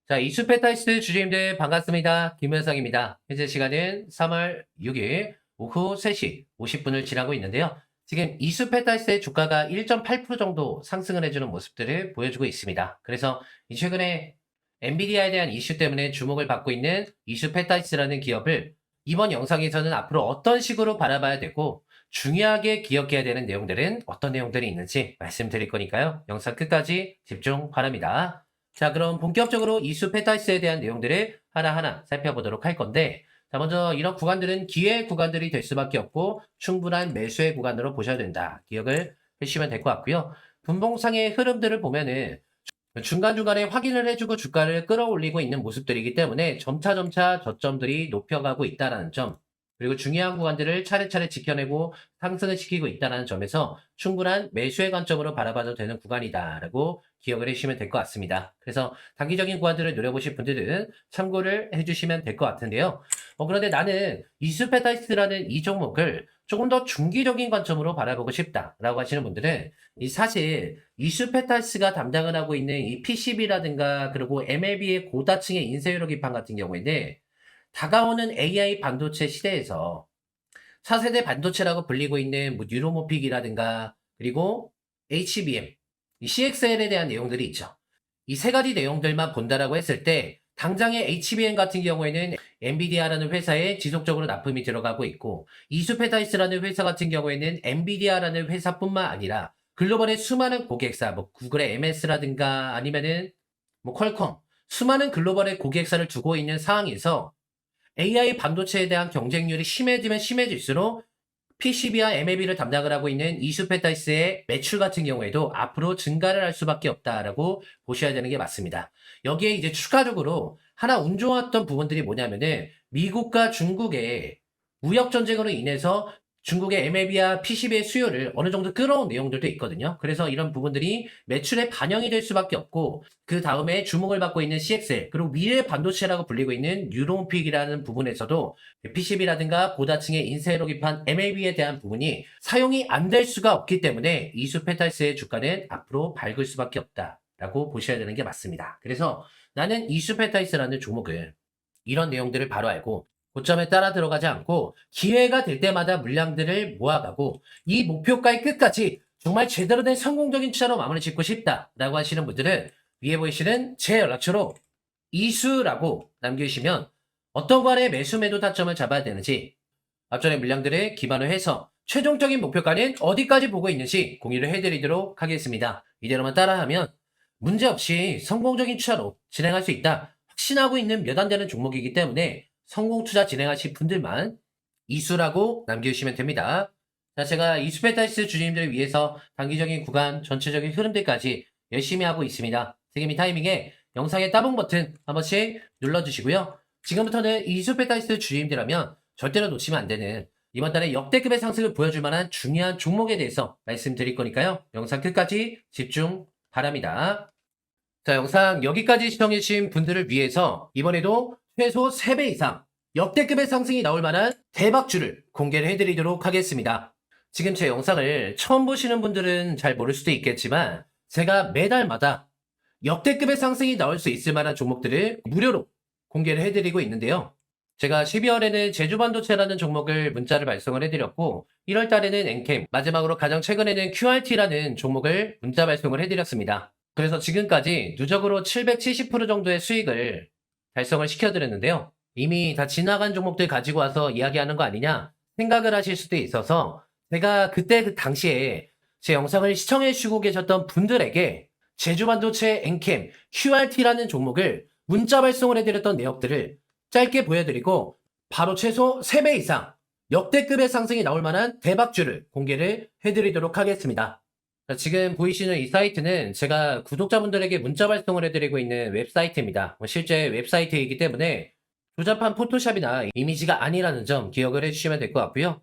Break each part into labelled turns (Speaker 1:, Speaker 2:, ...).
Speaker 1: 자, 이슈페타이스 주주님들 반갑습니다. 김현상입니다. 현재 시간은 3월 6일 오후 3시 50분을 지나고 있는데요. 지금 이슈페타이스의 주가가 1.8% 정도 상승을 해주는 모습들을 보여주고 있습니다. 그래서 최근에 엔비디아에 대한 이슈 때문에 주목을 받고 있는 이슈페타이스라는 기업을 이번 영상에서는 앞으로 어떤 식으로 바라봐야 되고 중요하게 기억해야 되는 내용들은 어떤 내용들이 있는지 말씀드릴 거니까요. 영상 끝까지 집중 바랍니다. 자, 그럼 본격적으로 이슈 페타이스에 대한 내용들을 하나하나 살펴보도록 할 건데, 자, 먼저 이런 구간들은 기회 구간들이 될 수밖에 없고 충분한 매수의 구간으로 보셔야 된다. 기억을 해주시면 될 것 같고요. 분봉상의 흐름들을 보면은 중간중간에 확인을 해주고 주가를 끌어올리고 있는 모습들이기 때문에 점차점차 저점들이 높여가고 있다는 점, 그리고 중요한 구간들을 차례차례 지켜내고 상승을 시키고 있다는 점에서 충분한 매수의 관점으로 바라봐도 되는 구간이다라고 기억을 해주시면 될 것 같습니다. 그래서 단기적인 구간들을 노려보실 분들은 참고를 해주시면 될 것 같은데요. 그런데 나는 이슈페타이스라는 이 종목을 조금 더 중기적인 관점으로 바라보고 싶다라고 하시는 분들은 사실 이슈페타이스가 담당을 하고 있는 이 PCB라든가 그리고 MLB의 고다층의 인쇄유로 기판 같은 경우에는 다가오는 AI 반도체 시대에서 4세대 반도체라고 불리고 있는 뭐 뉴로모픽이라든가 그리고 HBM, 이 CXL에 대한 내용들이 있죠. 이 세 가지 내용들만 본다라고 했을 때 당장의 HBM 같은 경우에는 엔비디아라는 회사에 지속적으로 납품이 들어가고 있고 이수페타이스라는 회사 같은 경우에는 엔비디아라는 회사뿐만 아니라 글로벌의 수많은 고객사, 뭐 구글의 MS라든가 아니면은 뭐 퀄컴, 수많은 글로벌의 고객사를 두고 있는 상황에서 AI 반도체에 대한 경쟁률이 심해지면 심해질수록 PCB와 MLB를 담당을 하고 있는 이슈페타이스의 매출 같은 경우에도 앞으로 증가를 할 수밖에 없다라고 보셔야 되는 게 맞습니다. 여기에 이제 추가적으로 하나 운 좋았던 부분들이 뭐냐면은 미국과 중국의 무역 전쟁으로 인해서 중국의 MLB와 PCB의 수요를 어느 정도 끌어온 내용들도 있거든요. 그래서 이런 부분들이 매출에 반영이 될 수밖에 없고 그 다음에 주목을 받고 있는 CXL 그리고 미래 반도체라고 불리고 있는 뉴론픽이라는 부분에서도 PCB라든가 고다층의 인쇄로 기판 MLB에 대한 부분이 사용이 안 될 수가 없기 때문에 이슈페타이스의 주가는 앞으로 밝을 수밖에 없다라고 보셔야 되는 게 맞습니다. 그래서 나는 이슈페타이스라는 종목을 이런 내용들을 바로 알고 고점에 따라 들어가지 않고 기회가 될 때마다 물량들을 모아가고 이 목표가의 끝까지 정말 제대로 된 성공적인 투자로 마무리 짓고 싶다라고 하시는 분들은 위에 보이시는 제 연락처로 이수라고 남겨주시면 어떤 관의 매수 매도 타점을 잡아야 되는지 앞전의 물량들을 기반으로 해서 최종적인 목표가는 어디까지 보고 있는지 공유를 해드리도록 하겠습니다. 이대로만 따라하면 문제없이 성공적인 투자로 진행할 수 있다. 확신하고 있는 몇 안 되는 종목이기 때문에 성공 투자 진행하실 분들만 이수라고 남겨주시면 됩니다. 자, 제가 이수페타이스 주주님들을 위해서 단기적인 구간, 전체적인 흐름들까지 열심히 하고 있습니다. 지금 이 타이밍에 영상의 따봉 버튼 한 번씩 눌러주시고요. 지금부터는 이수페타이스 주주님들이라면 절대로 놓치면 안 되는 이번 달에 역대급의 상승을 보여줄 만한 중요한 종목에 대해서 말씀드릴 거니까요. 영상 끝까지 집중 바랍니다. 자, 영상 여기까지 시청해주신 분들을 위해서 이번에도 최소 3배 이상 역대급의 상승이 나올 만한 대박주를 공개를 해드리도록 하겠습니다. 지금 제 영상을 처음 보시는 분들은 잘 모를 수도 있겠지만 제가 매달마다 역대급의 상승이 나올 수 있을 만한 종목들을 무료로 공개를 해드리고 있는데요. 제가 12월에는 제주반도체라는 종목을 문자를 발송을 해드렸고 1월 달에는 엔캠, 마지막으로 가장 최근에는 QRT라는 종목을 문자 발송을 해드렸습니다. 그래서 지금까지 누적으로 770% 정도의 수익을 달성을 시켜드렸는데요. 이미 다 지나간 종목들 가지고 와서 이야기하는 거 아니냐 생각을 하실 수도 있어서 제가 그때 그 당시에 제 영상을 시청해 주시고 계셨던 분들에게 제주반도체 엔캠, QRT라는 종목을 문자 발송을 해드렸던 내역들을 짧게 보여드리고 바로 최소 3배 이상 역대급의 상승이 나올 만한 대박주를 공개를 해드리도록 하겠습니다. 지금 보이시는 이 사이트는 제가 구독자분들에게 문자 발송을 해드리고 있는 웹사이트입니다. 실제 웹사이트이기 때문에 조잡한 포토샵이나 이미지가 아니라는 점 기억을 해주시면 될 것 같고요.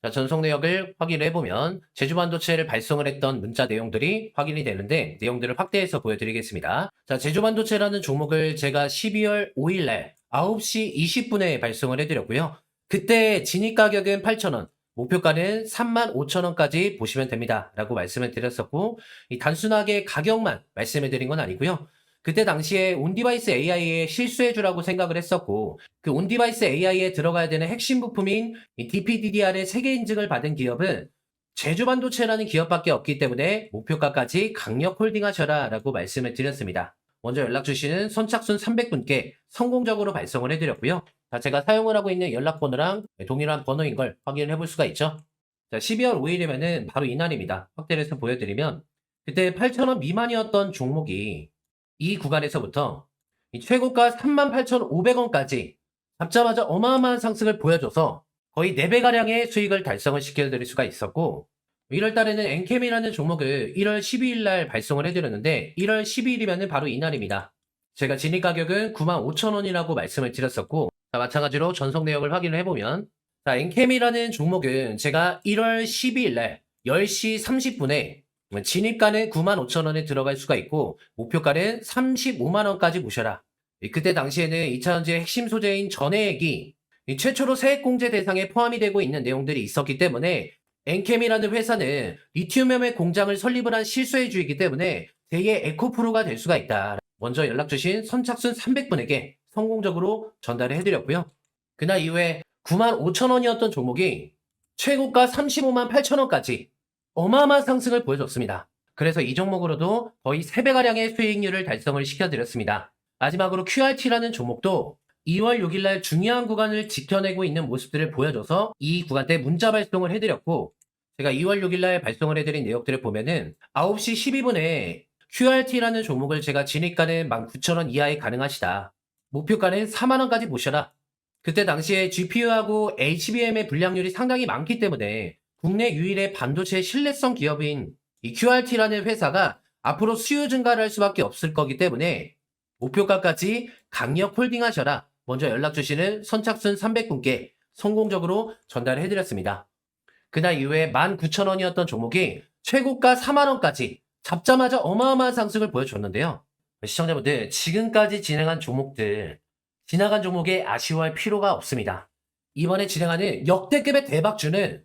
Speaker 1: 자, 전송 내역을 확인을 해보면 제주반도체를 발송을 했던 문자 내용들이 확인이 되는데 내용들을 확대해서 보여드리겠습니다. 자, 제주반도체라는 종목을 제가 12월 5일날 9시 20분에 발송을 해드렸고요. 그때 진입 가격은 8,000원, 목표가는 35,000원까지 보시면 됩니다. 라고 말씀을 드렸었고, 이 단순하게 가격만 말씀을 드린 건 아니고요. 그때 당시에 온디바이스 AI에 실수해주라고 생각을 했었고, 그 온디바이스 AI에 들어가야 되는 핵심 부품인 이 DPDDR의 세계 인증을 받은 기업은 제주반도체라는 기업밖에 없기 때문에 목표가까지 강력 홀딩하셔라 라고 말씀을 드렸습니다. 먼저 연락 주시는 선착순 300분께 성공적으로 발송을 해드렸고요. 자, 제가 사용을 하고 있는 연락번호랑 동일한 번호인 걸 확인을 해볼 수가 있죠. 자, 12월 5일이면은 바로 이날입니다. 확대를 해서 보여드리면 그때 8,000원 미만이었던 종목이 이 구간에서부터 이 최고가 38,500원까지 잡자마자 어마어마한 상승을 보여줘서 거의 4배가량의 수익을 달성을 시켜드릴 수가 있었고, 1월 달에는 엔캠이라는 종목을 1월 12일 날 발송을 해드렸는데 1월 12일이면 바로 이날입니다. 제가 진입 가격은 95,000원이라고 말씀을 드렸었고, 자, 마찬가지로 전송 내역을 확인을 해보면, 자, 엔캠이라는 종목은 제가 1월 12일 날 10시 30분에 진입가는 95,000원에 들어갈 수가 있고 목표가는 35만원까지 모셔라. 그때 당시에는 2차전지의 핵심 소재인 전해액이 최초로 세액공제 대상에 포함이 되고 있는 내용들이 있었기 때문에 엔캠이라는 회사는 리튬염의 공장을 설립을 한 실소유주이기 때문에 제2의 에코프로가 될 수가 있다. 먼저 연락 주신 선착순 300분에게 성공적으로 전달을 해드렸고요. 그날 이후에 95,000원이었던 종목이 최고가 35만 8천원까지 어마어마한 상승을 보여줬습니다. 그래서 이 종목으로도 거의 3배가량의 수익률을 달성을 시켜드렸습니다. 마지막으로 QRT라는 종목도 2월 6일날 중요한 구간을 지켜내고 있는 모습들을 보여줘서 이 구간대 문자 발송을 해드렸고, 제가 2월 6일날 발송을 해드린 내역들을 보면은 9시 12분에 QRT라는 종목을 제가 진입가는 19,000원 이하에 가능하시다. 목표가는 4만원까지 보셔라. 그때 당시에 GPU하고 HBM의 불량률이 상당히 많기 때문에 국내 유일의 반도체 신뢰성 기업인 이 QRT라는 회사가 앞으로 수요 증가를 할 수밖에 없을 거기 때문에 목표가까지 강력 홀딩하셔라. 먼저 연락 주시는 선착순 300분께 성공적으로 전달해드렸습니다. 그날 이후에 19,000원이었던 종목이 최고가 4만원까지 잡자마자 어마어마한 상승을 보여줬는데요. 시청자분들, 지금까지 진행한 종목들, 지나간 종목에 아쉬워할 필요가 없습니다. 이번에 진행하는 역대급의 대박주는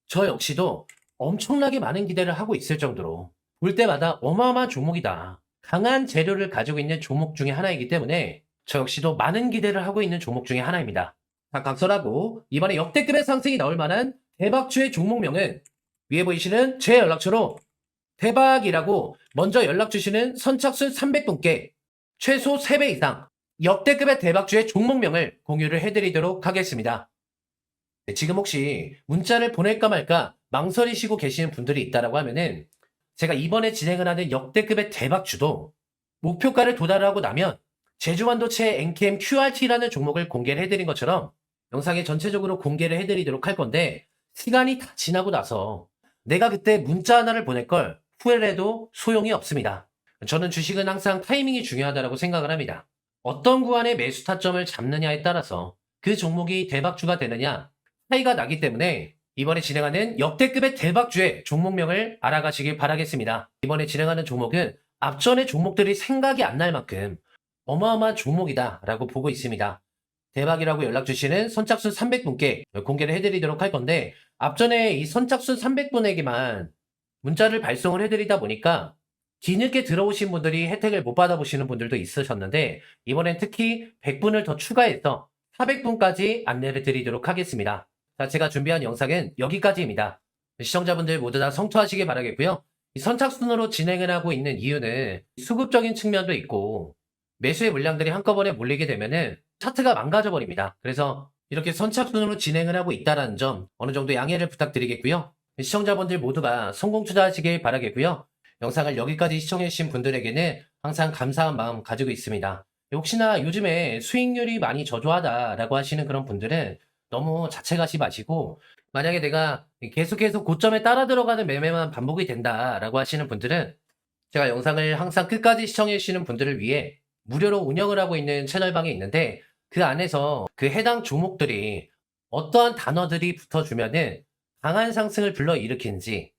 Speaker 1: 저 역시도 엄청나게 많은 기대를 하고 있을 정도로 볼 때마다 어마어마한 종목이다. 강한 재료를 가지고 있는 종목 중에 하나이기 때문에 저 역시도 많은 기대를 하고 있는 종목 중에 하나입니다. 각설하고 이번에 역대급의 상승이 나올 만한 대박주의 종목명은 위에 보이시는 제 연락처로 대박이라고 먼저 연락 주시는 선착순 300분께 최소 3배 이상 역대급의 대박주의 종목명을 공유를 해드리도록 하겠습니다. 지금 혹시 문자를 보낼까 말까 망설이시고 계시는 분들이 있다라고 하면은 제가 이번에 진행을 하는 역대급의 대박주도 목표가를 도달하고 나면 제주반도체 엔캠 QRT라는 종목을 공개를 해드린 것처럼 영상에 전체적으로 공개를 해드리도록 할 건데, 시간이 다 지나고 나서 내가 그때 문자 하나를 보낼 걸 후회를 해도 소용이 없습니다. 저는 주식은 항상 타이밍이 중요하다고 생각을 합니다. 어떤 구간의 매수 타점을 잡느냐에 따라서 그 종목이 대박주가 되느냐 차이가 나기 때문에 이번에 진행하는 역대급의 대박주의 종목명을 알아가시길 바라겠습니다. 이번에 진행하는 종목은 앞전의 종목들이 생각이 안 날 만큼 어마어마한 종목이다 라고 보고 있습니다. 대박이라고 연락 주시는 선착순 300분께 공개를 해드리도록 할 건데, 앞전에 이 선착순 300분에게만 문자를 발송을 해드리다 보니까 뒤늦게 들어오신 분들이 혜택을 못 받아보시는 분들도 있으셨는데, 이번엔 특히 100분을 더 추가해서 400분까지 안내를 드리도록 하겠습니다. 자, 제가 준비한 영상은 여기까지입니다. 시청자분들 모두 다 성투하시길 바라겠고요. 이 선착순으로 진행을 하고 있는 이유는 수급적인 측면도 있고 매수의 물량들이 한꺼번에 몰리게 되면은 차트가 망가져 버립니다. 그래서 이렇게 선착순으로 진행을 하고 있다는 점 어느 정도 양해를 부탁드리겠고요. 시청자분들 모두가 성공 투자하시길 바라겠고요. 영상을 여기까지 시청해주신 분들에게는 항상 감사한 마음 가지고 있습니다. 혹시나 요즘에 수익률이 많이 저조하다라고 하시는 그런 분들은 너무 자책하지 마시고, 만약에 내가 계속해서 고점에 따라 들어가는 매매만 반복이 된다라고 하시는 분들은 제가 영상을 항상 끝까지 시청해 주시는 분들을 위해 무료로 운영을 하고 있는 채널방이 있는데, 그 안에서 그 해당 종목들이 어떠한 단어들이 붙어주면은 강한 상승을 불러일으키는지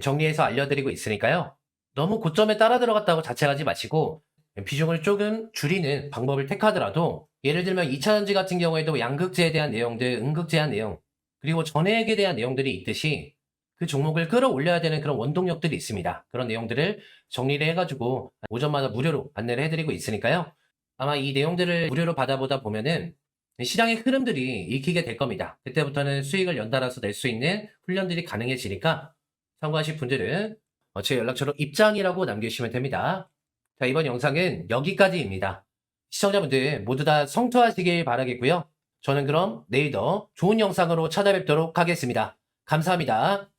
Speaker 1: 정리해서 알려드리고 있으니까요. 너무 고점에 따라 들어갔다고 자책하지 마시고 비중을 조금 줄이는 방법을 택하더라도, 예를 들면 2차전지 같은 경우에도 양극재에 대한 내용들, 음극재한 내용, 그리고 전액에 대한 내용들이 있듯이 그 종목을 끌어올려야 되는 그런 원동력들이 있습니다. 그런 내용들을 정리를 해가지고 오전마다 무료로 안내를 해드리고 있으니까요. 아마 이 내용들을 무료로 받아보다 보면은 시장의 흐름들이 익히게 될 겁니다. 그때부터는 수익을 연달아서 낼 수 있는 훈련들이 가능해지니까 참고하실 분들은 제 연락처로 입장이라고 남겨주시면 됩니다. 자, 이번 영상은 여기까지입니다. 시청자분들 모두 다 성투하시길 바라겠고요. 저는 그럼 내일 더 좋은 영상으로 찾아뵙도록 하겠습니다. 감사합니다.